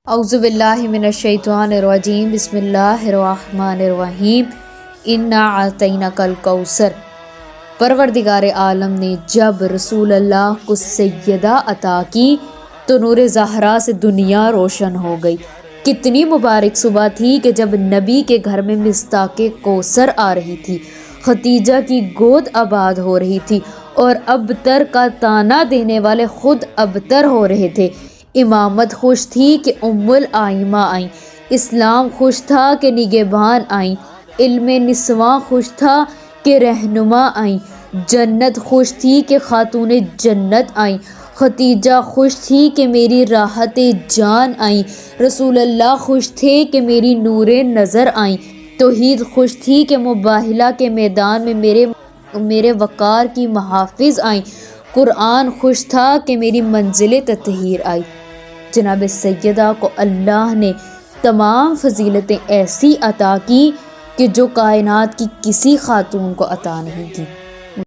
اعوذ باللہ من الشیطان الرجیم، بسم اللہ الرحمن الرحیم۔ انا اعطیناک الکوثر۔ پروردگار عالم نے جب رسول اللہ کو سیدہ عطا کی تو نور زہرا سے دنیا روشن ہو گئی۔ کتنی مبارک صبح تھی کہ جب نبی کے گھر میں مصداق کوثر آ رہی تھی، ختیجہ کی گود آباد ہو رہی تھی اور ابتر کا تانا دینے والے خود ابتر ہو رہے تھے۔ امامت خوش تھی کہ ام الائمہ آئیں، اسلام خوش تھا کہ نگہبان آئیں، علم نسواں خوش تھا کہ رہنما آئیں، جنت خوش تھی کہ خاتون جنت آئیں، ختیجہ خوش تھی کہ میری راحت جان آئیں، رسول اللہ خوش تھے کہ میری نور نظر آئیں، توحید خوش تھی کہ مباہلہ کے میدان میں میرے وقار کی محافظ آئیں، قرآن خوش تھا کہ میری منزل تطہیر آئی۔ جناب سیدہ کو اللہ نے تمام فضیلتیں ایسی عطا کی کہ جو کائنات کی کسی خاتون کو عطا نہیں کی۔